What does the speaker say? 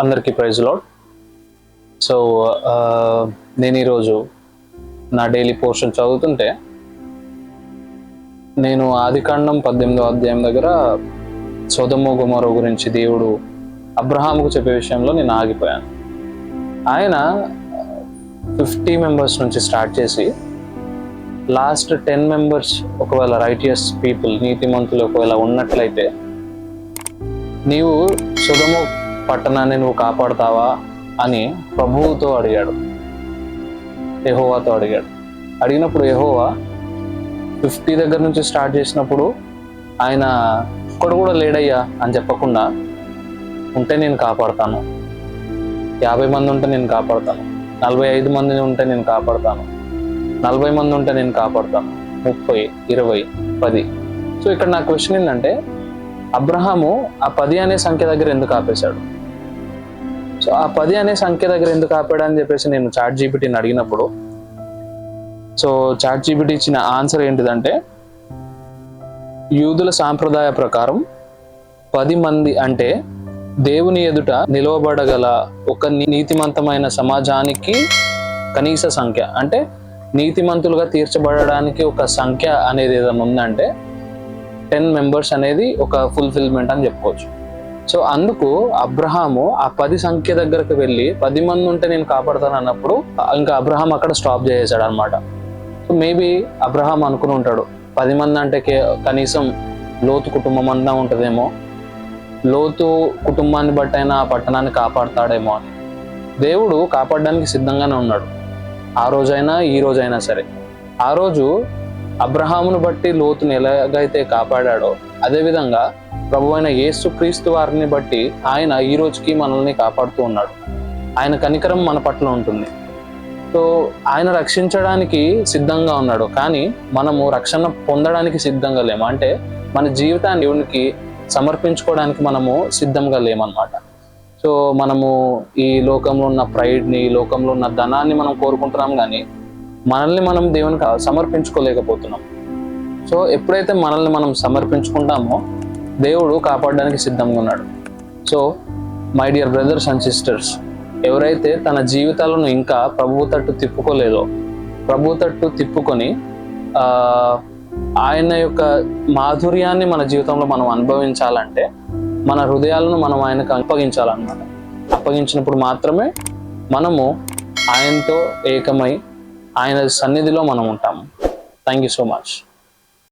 అందరికీ praise lord. So నేను ఈరోజు నా డైలీ పోర్షన్ చదువుతుంటే నేను ఆదికాండం 18వ అధ్యాయం దగ్గర సొదొమ గొమొర్రా గురించి దేవుడు అబ్రహాముకు చెప్పే విషయంలో నేను ఆగిపోయాను. ఆయన 50 మెంబర్స్ నుంచి స్టార్ట్ చేసి లాస్ట్ 10 మెంబర్స్ ఒకవేళ రైటియస్ పీపుల్, నీతిమంతులు ఒకవేళ ఉన్నట్లయితే నీవు సొదొమ పట్టణాన్ని నువ్వు కాపాడుతావా అని ప్రభువుతో అడిగాడు, యెహోవాతో అడిగాడు. అడిగినప్పుడు యెహోవా 50 దగ్గర నుంచి స్టార్ట్ చేసినప్పుడు ఆయన ఒక్కడు కూడా లేడయ్యా అని చెప్పకుండా, ఉంటే నేను కాపాడుతాను, 50 మంది ఉంటే నేను కాపాడుతాను, 45 మంది ఉంటే నేను కాపాడుతాను, 40 మంది ఉంటే నేను కాపాడుతాను, 30, 20, 10. సో ఇక్కడ నా క్వశ్చన్ ఏంటంటే, అబ్రహాము ఆ 10 అనే సంఖ్య దగ్గర ఎందుకు ఆపేశాడు? సో ఆ 10 అనే సంఖ్య దగ్గర ఎందుకు ఆపాడు అని చెప్పేసి నేను చాట్‌జీపీటీని అడిగినప్పుడు, సో చాట్‌జీపీటీ ఇచ్చిన ఆన్సర్ ఏంటిదంటే, యూదుల సాంప్రదాయ ప్రకారం 10 మంది అంటే దేవుని ఎదుట నిలవబడగల ఒక నీతిమంతమైన సమాజానికి కనీస సంఖ్య, అంటే నీతిమంతులుగా తీర్చబడడానికి ఒక సంఖ్య అనేది ఏదైనా ఉందంటే 10 మెంబర్స్ అనేది ఒక ఫుల్ఫిల్మెంట్ అని చెప్పుకోవచ్చు. సో అందుకు అబ్రహాము ఆ 10 సంఖ్య దగ్గరకు వెళ్ళి 10 మంది ఉంటే నేను కాపాడుతాను అన్నప్పుడు ఇంకా అబ్రహాం అక్కడ స్టాప్ చేసేసాడు అనమాట. సో మేబీ అబ్రహాం అనుకుని ఉంటాడు, 10 మంది అంటే కనీసం లోతు కుటుంబం అంతా ఉంటుందేమో, లోతు కుటుంబాన్ని బట్టి అయినా ఆ పట్టణాన్ని కాపాడుతాడేమో అని. దేవుడు కాపాడడానికి సిద్ధంగానే ఉన్నాడు, ఆ రోజైనా ఈ రోజైనా సరే. ఆ రోజు అబ్రహామును బట్టి లోతుని ఎలాగైతే కాపాడాడో, అదేవిధంగా ప్రభు అయిన యేసుక్రీస్తు వారిని బట్టి ఆయన ఈ రోజుకి మనల్ని కాపాడుతూ ఉన్నాడు. ఆయన కనికరం మన పట్ల ఉంటుంది. సో ఆయన రక్షించడానికి సిద్ధంగా ఉన్నాడు, కానీ మనము రక్షణ పొందడానికి సిద్ధంగా లేము. అంటే మన జీవితాన్ని దేవునికి సమర్పించుకోవడానికి మనము సిద్ధంగా లేమన్నమాట. సో మనము ఈ లోకంలో ఉన్న ప్రైడ్ని, ఈ లోకంలో ఉన్న ధనాన్ని మనం కోరుకుంటున్నాం, కానీ మనల్ని మనం దేవునికి సమర్పించుకోలేకపోతున్నాం. సో ఎప్పుడైతే మనల్ని మనం సమర్పించుకుంటామో దేవుడు కాపాడడానికి సిద్ధంగా ఉన్నాడు. So my dear brothers and sisters, ఎవరైతే తన జీవితాలను ఇంకా ప్రభువు తట్టు తిప్పుకోలేదో, ప్రభువు తట్టు తిప్పుకొని ఆయన యొక్క మాధుర్యాన్ని మన జీవితంలో మనం అనుభవించాలంటే మన హృదయాలను మనం ఆయనకు అప్పగించాలన్నమాట. అప్పగించినప్పుడు మాత్రమే మనము ఆయనతో ఏకమై ఆయన సన్నిధిలో మనం ఉంటాము. Thank you so much.